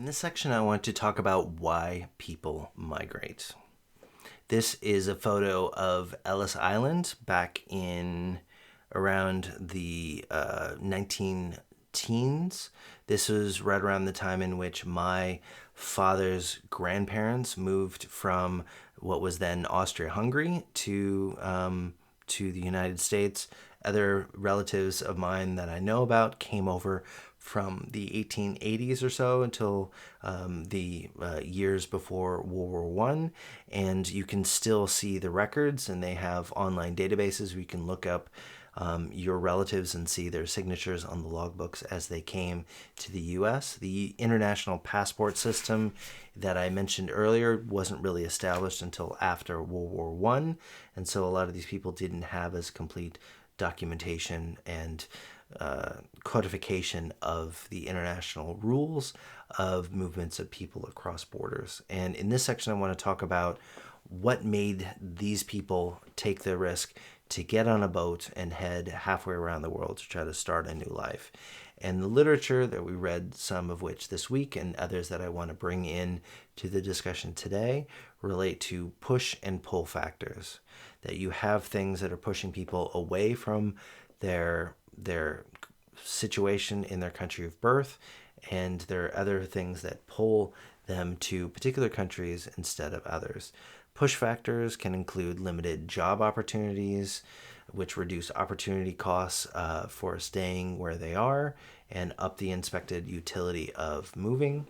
In this section, I want to talk about why people migrate. This is a photo of Ellis Island back in around the 19 teens. This was right around the time in which my father's grandparents moved from what was then Austria-Hungary to the United States. Other relatives of mine that I know about came over from the 1880s or so until the years before World War One, and you can still see the records, and they have online databases where you can look up your relatives and see their signatures on the logbooks as they came to the U.S. The international passport system that I mentioned earlier wasn't really established until after World War One, and so a lot of these people didn't have as complete documentation and codification of the international rules of movements of people across borders. And in this section, I want to talk about what made these people take the risk to get on a boat and head halfway around the world to try to start a new life. And the literature that we read, some of which this week and others that I want to bring in to the discussion today, relate to push and pull factors. That you have things that are pushing people away from their situation in their country of birth, and there are other things that pull them to particular countries instead of others. Push factors can include limited job opportunities, which reduce opportunity costs for staying where they are and up the expected utility of moving.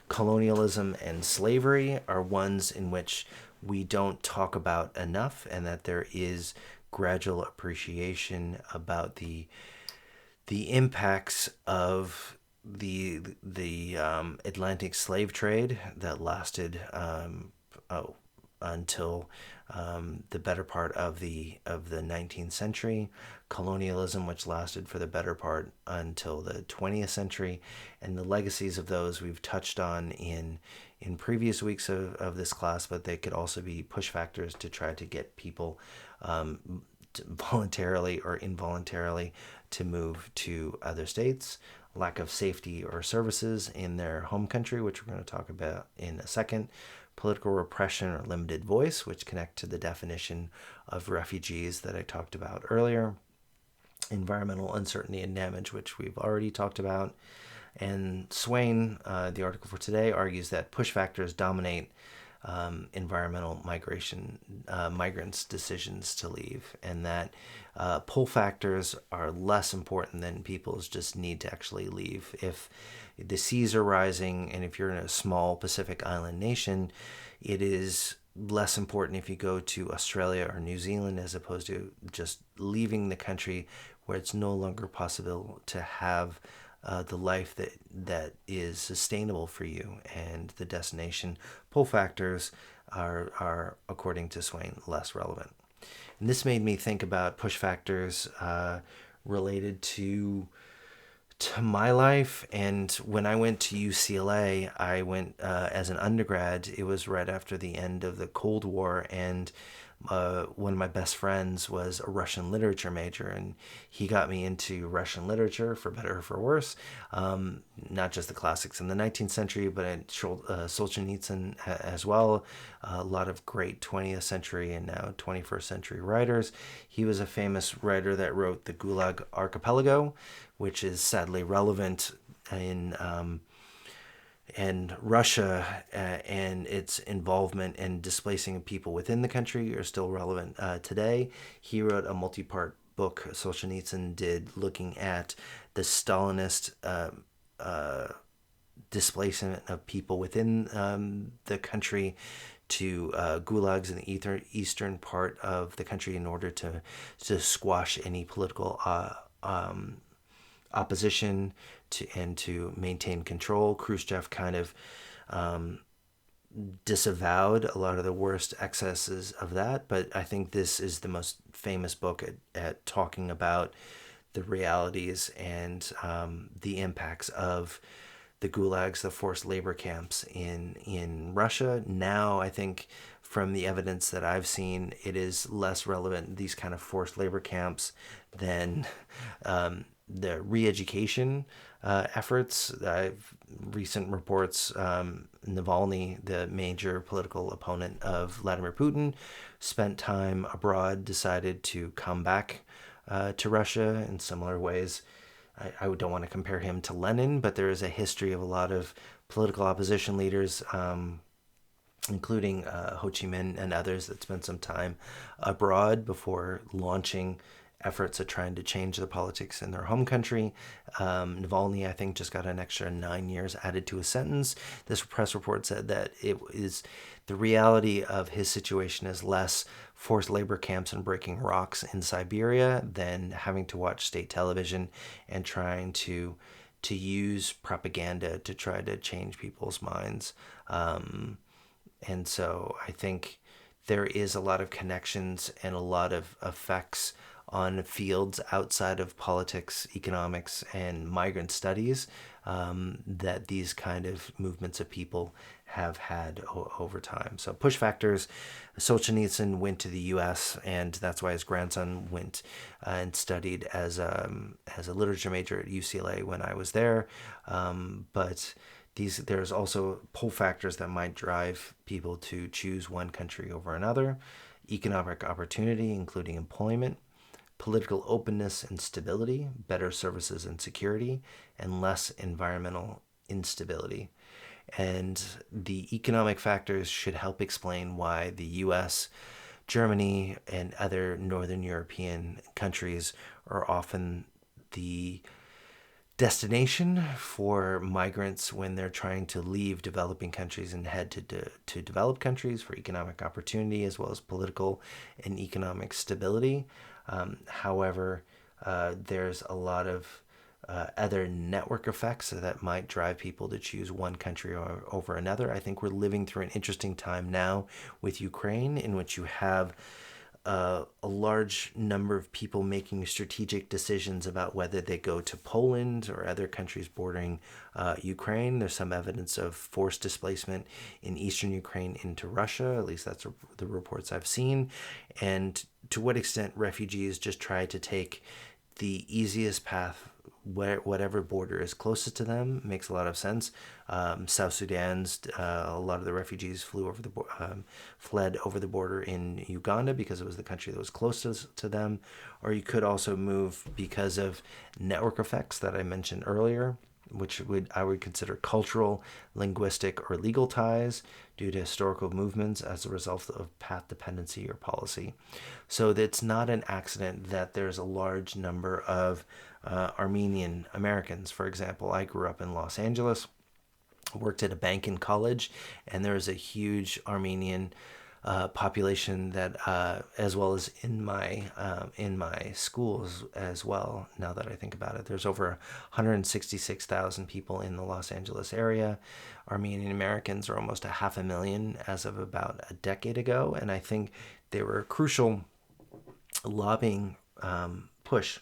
Colonialism and slavery are ones in which we don't talk about enough, and that there is gradual appreciation about the impacts of the Atlantic slave trade that lasted until the better part of the 19th century, colonialism, which lasted for the better part until the 20th century, and the legacies of those we've touched on in previous weeks of this class, but they could also be push factors to try to get people voluntarily or involuntarily to move to other states. Lack of safety or services in their home country, which we're going to talk about in a second. Political repression or limited voice, which connect to the definition of refugees that I talked about earlier. Environmental uncertainty and damage, which we've already talked about. And Swain, the article for today, argues that push factors dominate environmental migration, migrants' decisions to leave, and that pull factors are less important than people's just need to actually leave. If the seas are rising, and if you're in a small Pacific island nation, it is less important if you go to Australia or New Zealand as opposed to just leaving the country where it's no longer possible to have the life that is sustainable for you, and the destination pull factors are according to Swain, less relevant. And this made me think about push factors related to my life. And when I went to UCLA, I went as an undergrad. It was right after the end of the Cold War, and one of my best friends was a Russian literature major, and he got me into Russian literature, for better or for worse. Not just the classics in the 19th century, but Solzhenitsyn as well. A lot of great 20th century and now 21st century writers. He was a famous writer that wrote the Gulag Archipelago, which is sadly relevant and Russia and its involvement in displacing people within the country are still relevant today. He wrote a multi-part book, Solzhenitsyn did, looking at the Stalinist displacement of people within the country to gulags in the eastern part of the country in order to squash any political opposition and to maintain control. Khrushchev kind of disavowed a lot of the worst excesses of that, but I think this is the most famous book at talking about the realities and the impacts of the gulags, the forced labor camps in Russia. Now, I think from the evidence that I've seen, it is less relevant, these kind of forced labor camps, than the re-education efforts. Recent reports, Navalny, the major political opponent of Vladimir Putin, spent time abroad, decided to come back to Russia in similar ways. I don't want to compare him to Lenin, but there is a history of a lot of political opposition leaders, including Ho Chi Minh and others, that spent some time abroad before launching efforts at trying to change the politics in their home country. Navalny, I think, just got an extra 9 years added to his sentence. This press report said that it is the reality of his situation is less forced labor camps and breaking rocks in Siberia than having to watch state television and trying to use propaganda to try to change people's minds. And so I think there is a lot of connections and a lot of effects on fields outside of politics, economics, and migrant studies that these kind of movements of people have had over time. So push factors. Solzhenitsyn went to the U.S., and that's why his grandson went and studied as a literature major at UCLA when I was there. But there's also pull factors that might drive people to choose one country over another. Economic opportunity, including employment, political openness and stability, better services and security, and less environmental instability. And the economic factors should help explain why the US, Germany, and other Northern European countries are often the destination for migrants when they're trying to leave developing countries and head to developed countries for economic opportunity as well as political and economic stability. However, there's a lot of other network effects that might drive people to choose one country over another. I think we're living through an interesting time now with Ukraine, in which you have a large number of people making strategic decisions about whether they go to Poland or other countries bordering Ukraine. There's some evidence of forced displacement in eastern Ukraine into Russia. At least that's the reports I've seen. And to what extent refugees just try to take the easiest path, whatever border is closest to them, makes a lot of sense. South Sudan's a lot of the refugees fled over the border in Uganda because it was the country that was closest to them. Or you could also move because of network effects that I mentioned earlier, which I would consider cultural, linguistic, or legal ties due to historical movements as a result of path dependency or policy. So it's not an accident that there's a large number of Armenian Americans. For example, I grew up in Los Angeles, worked at a bank in college, and there is a huge Armenian population that, as well as in my schools as well. Now that I think about it, there's over 166,000 people in the Los Angeles area. Armenian Americans are almost 500,000 as of about a decade ago, and I think they were a crucial lobbying push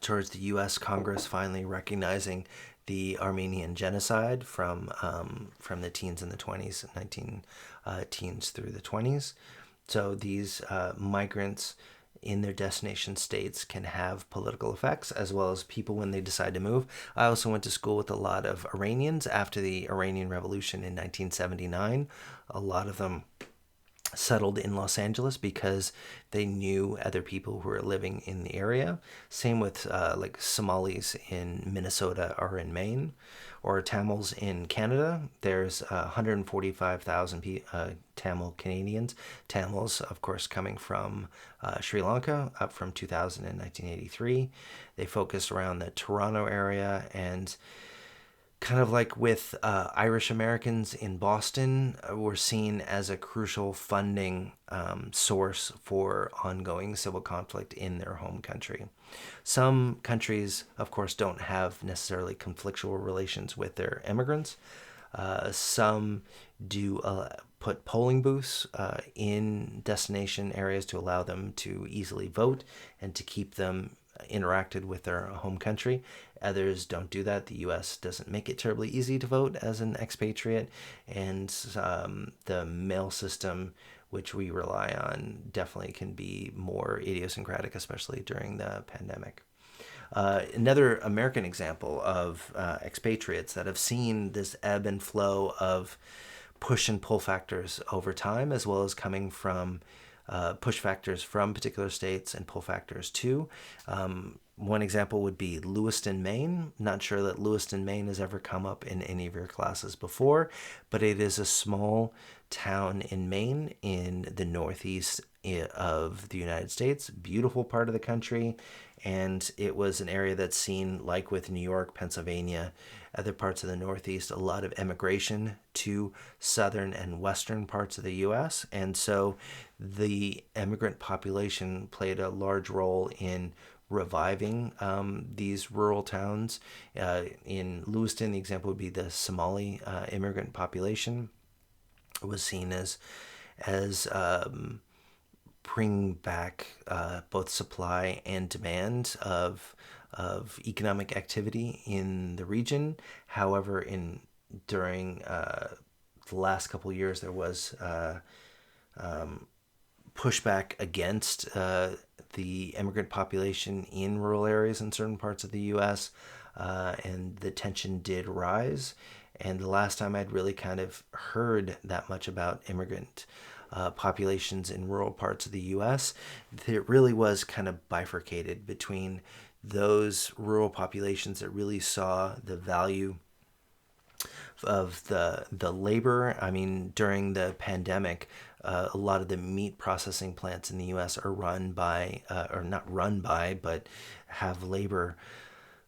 towards the U.S. Congress finally recognizing the Armenian genocide from the teens in the 20s, teens through the 20s. So these migrants in their destination states can have political effects, as well as people when they decide to move. I also went to school with a lot of Iranians after the Iranian Revolution in 1979. A lot of them settled in Los Angeles because they knew other people who were living in the area. Same with like Somalis in Minnesota or in Maine, or Tamils in Canada. There's 145,000 Tamil Canadians. Tamils, of course, coming from Sri Lanka, up from 2000 and 1983. They focused around the Toronto area, and kind of like with Irish Americans in Boston, were seen as a crucial funding source for ongoing civil conflict in their home country. Some countries, of course, don't have necessarily conflictual relations with their immigrants. Some do put polling booths in destination areas to allow them to easily vote and to keep them interacted with their home country. Others don't do that. The U.S. doesn't make it terribly easy to vote as an expatriate, and the mail system which we rely on, definitely can be more idiosyncratic, especially during the pandemic. Another American example of expatriates that have seen this ebb and flow of push and pull factors over time, as well as coming from push factors from particular states and pull factors too. One example would be Lewiston, Maine. Not sure that Lewiston, Maine has ever come up in any of your classes before, but it is a small town in Maine in the northeast of the United States. Beautiful part of the country. And it was an area that's seen, like with New York, Pennsylvania, other parts of the Northeast, a lot of emigration to southern and western parts of the U.S. And so the immigrant population played a large role in reviving these rural towns. In Lewiston, the example would be the Somali immigrant population. It was seen as bring back both supply and demand of economic activity in the region. However, during the last couple of years, there was pushback against the immigrant population in rural areas in certain parts of the U.S., and the tension did rise. And the last time I'd really kind of heard that much about immigrant populations in rural parts of the U.S., it really was kind of bifurcated between those rural populations that really saw the value of the labor. I mean, during the pandemic, a lot of the meat processing plants in the U.S. are run by, or not run by, but have labor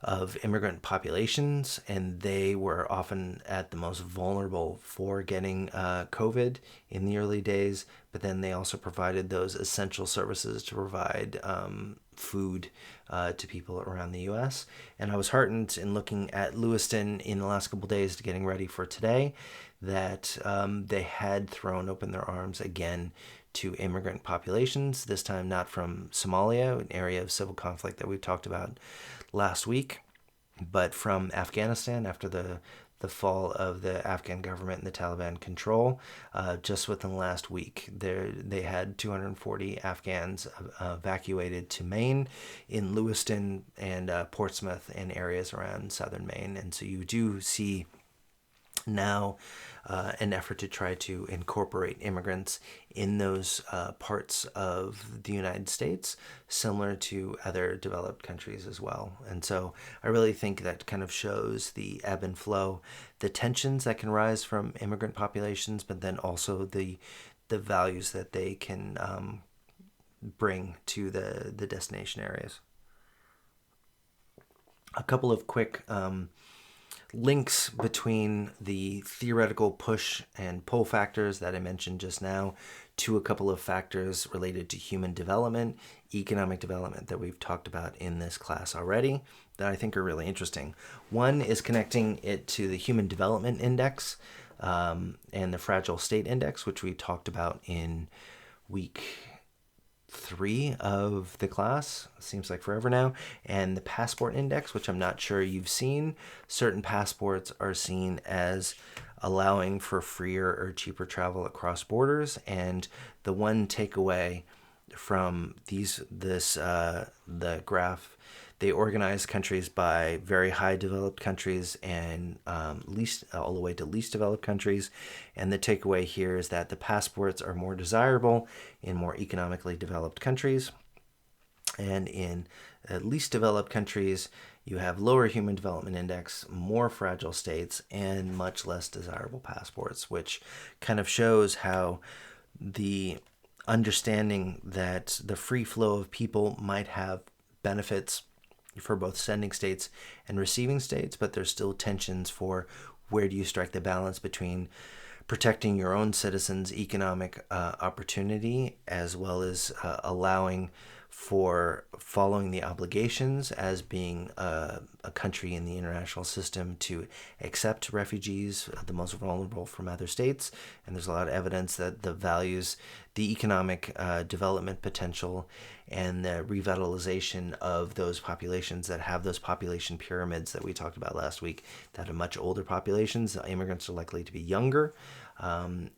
of immigrant populations, and they were often at the most vulnerable for getting COVID in the early days. But then they also provided those essential services to provide food to people around the U.S. And I was heartened in looking at Lewiston in the last couple of days to getting ready for today that they had thrown open their arms again to immigrant populations, this time not from Somalia, an area of civil conflict that we've talked about last week, but from Afghanistan after the fall of the Afghan government and the Taliban control. Just within the last week, they had 240 Afghans evacuated to Maine, in Lewiston and Portsmouth and areas around southern Maine. And so you do see now an effort to try to incorporate immigrants in those parts of the United States, similar to other developed countries as well. And so I really think that kind of shows the ebb and flow, the tensions that can rise from immigrant populations, but then also the values that they can bring to the destination areas. A couple of quick links between the theoretical push and pull factors that I mentioned just now to a couple of factors related to human development, economic development that we've talked about in this class already that I think are really interesting. One is connecting it to the Human Development Index and the Fragile State Index, which we talked about in week 3 of the class. Seems like forever now. And the Passport Index, which I'm not sure you've seen. Certain passports are seen as allowing for freer or cheaper travel across borders, and the one takeaway from the graph, they organize countries by very high developed countries and least all the way to least developed countries. And the takeaway here is that the passports are more desirable in more economically developed countries. And in least developed countries, you have lower human development index, more fragile states, and much less desirable passports, which kind of shows how the understanding that the free flow of people might have benefits for both sending states and receiving states, but there's still tensions for where do you strike the balance between protecting your own citizens' economic opportunity, as well as allowing for following the obligations as being a country in the international system to accept refugees, the most vulnerable from other states. And there's a lot of evidence that the values, the economic development potential, and the revitalization of those populations that have those population pyramids that we talked about last week, that are much older populations. Immigrants are likely to be younger,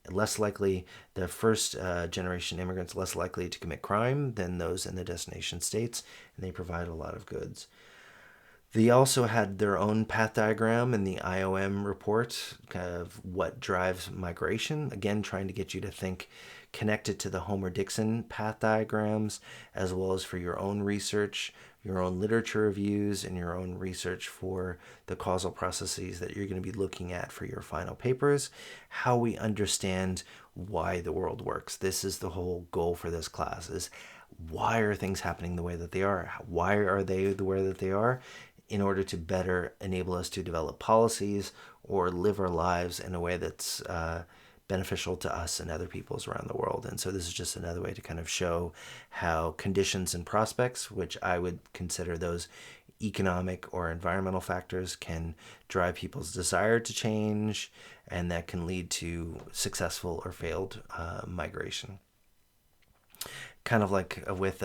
Less likely, the first generation immigrants less likely to commit crime than those in the destination states, and they provide a lot of goods. They also had their own path diagram in the IOM report of what drives migration. Again, trying to get you to think connected to the Homer-Dixon path diagrams, as well as for your own research, your own literature reviews, and your own research for the causal processes that you're going to be looking at for your final papers, how we understand why the world works. This is the whole goal for this class, is why are things happening the way that they are? Why are they the way that they are? In order to better enable us to develop policies or live our lives in a way that's beneficial to us and other peoples around the world. And so this is just another way to kind of show how conditions and prospects, which I would consider those economic or environmental factors, can drive people's desire to change, and that can lead to successful or failed migration. Kind of like with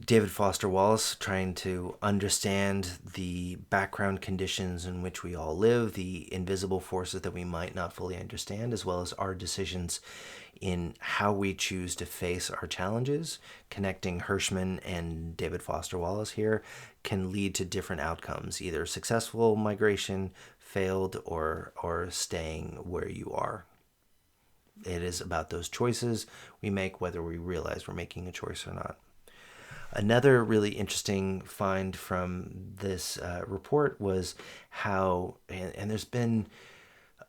David Foster Wallace, trying to understand the background conditions in which we all live, the invisible forces that we might not fully understand, as well as our decisions in how we choose to face our challenges. Connecting Hirschman and David Foster Wallace here can lead to different outcomes, either successful migration, failed, or staying where you are. It is about those choices we make, whether we realize we're making a choice or not. Another really interesting find from this report was how, and there's been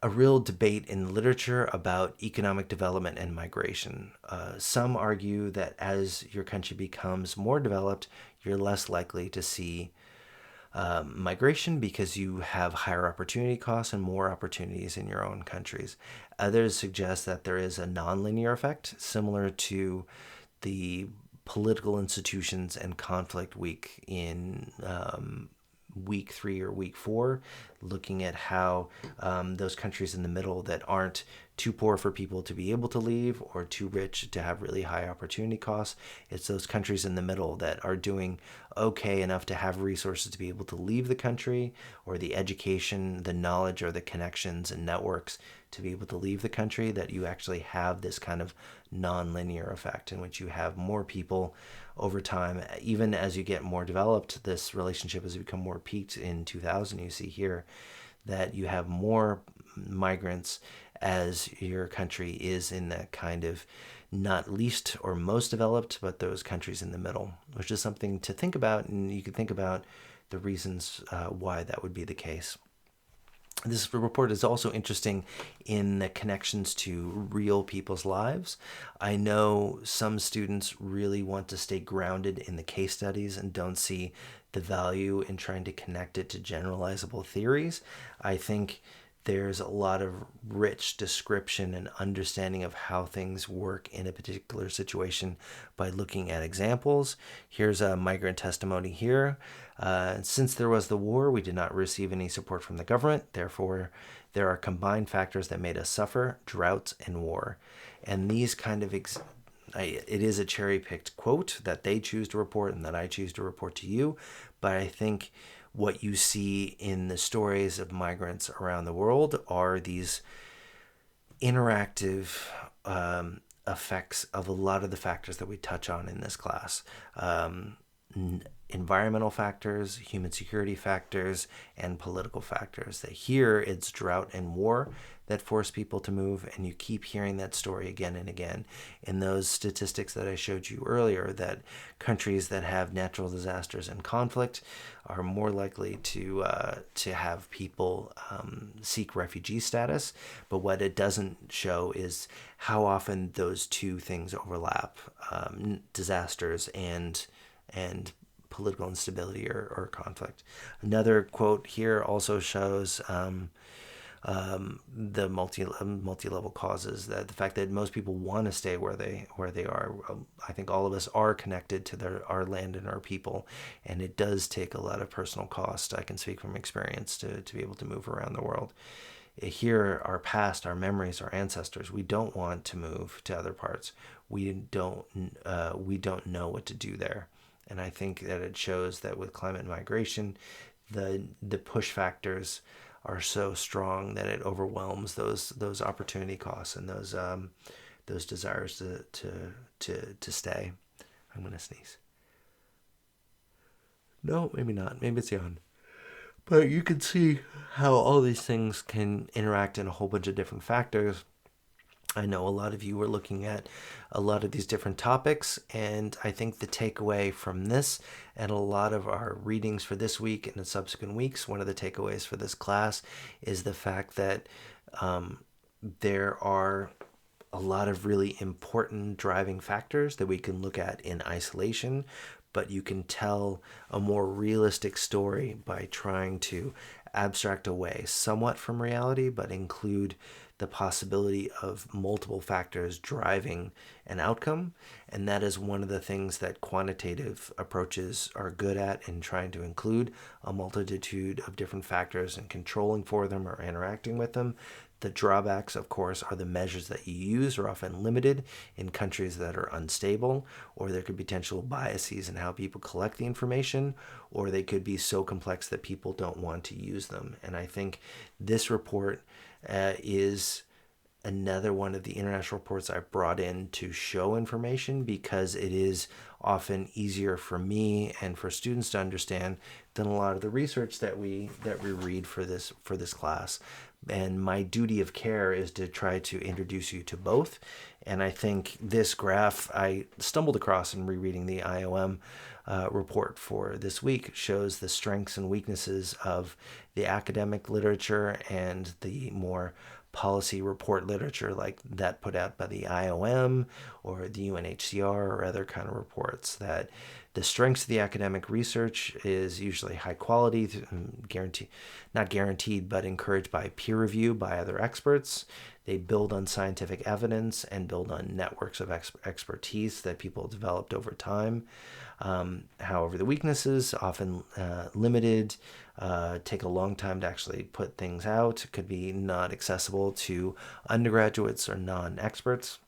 a real debate in literature about economic development and migration. Some argue that as your country becomes more developed, you're less likely to see migration because you have higher opportunity costs and more opportunities in your own countries. Others suggest that there is a nonlinear effect similar to the political institutions and conflict week in week 3 or week 4, looking at how those countries in the middle that aren't too poor for people to be able to leave or too rich to have really high opportunity costs. It's those countries in the middle that are doing okay enough to have resources to be able to leave the country, or the education, the knowledge, or the connections and networks to be able to leave the country, that you actually have this kind of non-linear effect in which you have more people over time. Even as you get more developed, this relationship has become more peaked in 2000. You see here that you have more migrants as your country is in that kind of not least or most developed, but those countries in the middle, which is something to think about. And you can think about the reasons why that would be the case. This report is also interesting in the connections to real people's lives. I know some students really want to stay grounded in the case studies and don't see the value in trying to connect it to generalizable theories. I think there's a lot of rich description and understanding of how things work in a particular situation by looking at examples. Here's a migrant testimony here. Since there was the war, we did not receive any support from the government. Therefore, there are combined factors that made us suffer: drought and war. And these kind of it is a cherry-picked quote that they choose to report and that I choose to report to you. But I think what you see in the stories of migrants around the world are these interactive effects of a lot of the factors that we touch on in this class. Environmental factors, human security factors, and political factors. That here it's drought and war that force people to move, and you keep hearing that story again and again in those statistics that I showed you earlier, that countries that have natural disasters and conflict are more likely to have people seek refugee status. But what it doesn't show is how often those two things overlap: disasters and political instability or conflict. Another quote here also shows the multi-level causes, that the fact that most people want to stay where they are. I think all of us are connected to our land and our people, and it does take a lot of personal cost. I can speak from experience to be able to move around the world. Here, our past, our memories, our ancestors, we don't want to move to other parts. We don't know what to do there. And I think that it shows that with climate migration, the push factors are so strong that it overwhelms those opportunity costs and those desires to stay. I'm gonna sneeze. No, maybe not. Maybe it's Jan. But you can see how all these things can interact in a whole bunch of different factors. I know a lot of you are looking at a lot of these different topics, and I think the takeaway from this and a lot of our readings for this week and the subsequent weeks, one of the takeaways for this class is the fact that there are a lot of really important driving factors that we can look at in isolation, but you can tell a more realistic story by trying to abstract away somewhat from reality, but include the possibility of multiple factors driving an outcome. And that is one of the things that quantitative approaches are good at, in trying to include a multitude of different factors and controlling for them or interacting with them. The drawbacks, of course, are the measures that you use are often limited in countries that are unstable, or there could be potential biases in how people collect the information, or they could be so complex that people don't want to use them. And I think this report is another one of the international reports I've brought in to show information, because it is often easier for me and for students to understand than a lot of the research that we read for this class. And my duty of care is to try to introduce you to both. And I think this graph I stumbled across in rereading the IOM report for this week shows the strengths and weaknesses of the academic literature and the more policy report literature like that put out by the IOM or the UNHCR or other kind of reports. That the strengths of the academic research is usually high quality, not guaranteed, but encouraged by peer review by other experts. They build on scientific evidence and build on networks of expertise that people developed over time. However, the weaknesses, often limited, take a long time to actually put things out, could be not accessible to undergraduates or non-experts.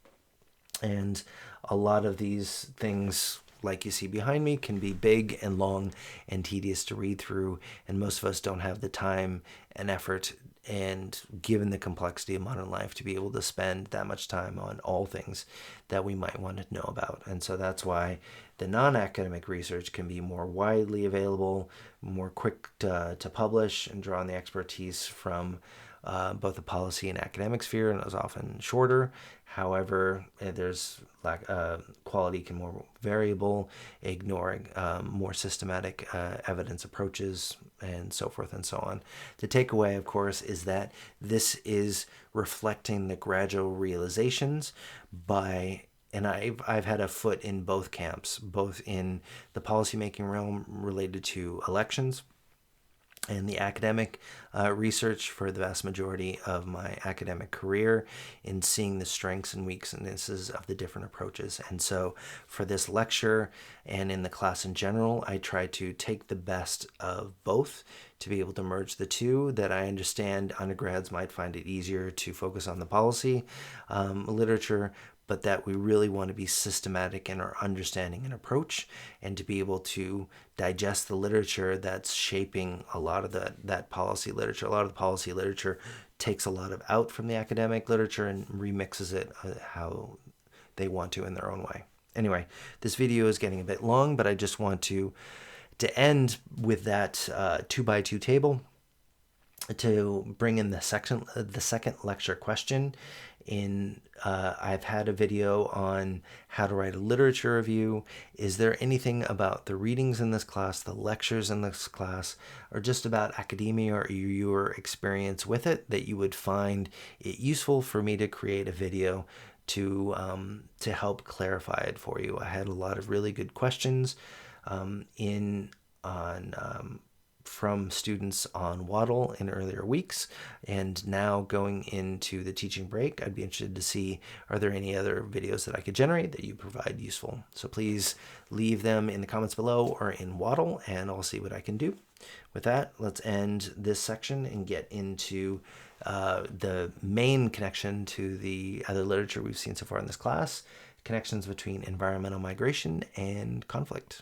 And a lot of these things, like you see behind me, can be big and long and tedious to read through, and most of us don't have the time and effort, and given the complexity of modern life, to be able to spend that much time on all things that we might want to know about. And so that's why the non-academic research can be more widely available, more quick to publish, and draw on the expertise from both the policy and academic sphere, and it was often shorter. However, there's quality can more variable, ignoring more systematic evidence approaches, and so forth and so on. The takeaway, of course, is that this is reflecting the gradual realizations by, and I've had a foot in both camps, both in the policymaking realm related to elections and the academic research for the vast majority of my academic career, in seeing the strengths and weaknesses of the different approaches. And so for this lecture and in the class in general, I try to take the best of both to be able to merge the two. That I understand undergrads might find it easier to focus on the policy literature, but that we really want to be systematic in our understanding and approach, and to be able to digest the literature that's shaping a lot of that policy literature. A lot of the policy literature takes a lot of out from the academic literature and remixes it how they want to in their own way. Anyway, this video is getting a bit long, but I just want to end with that 2x2 table to bring in the second lecture question. I've had a video on how to write a literature review. Is there anything about the readings in this class, the lectures in this class, or just about academia or your experience with it that you would find it useful for me to create a video to help clarify it for you? I had a lot of really good questions from students on Waddle in earlier weeks, and now going into the teaching break, I'd be interested to see, are there any other videos that I could generate that you provide useful? So please leave them in the comments below or in Waddle, and I'll see what I can do. With that, let's end this section and get into the main connection to the other literature we've seen so far in this class, connections between environmental migration and conflict.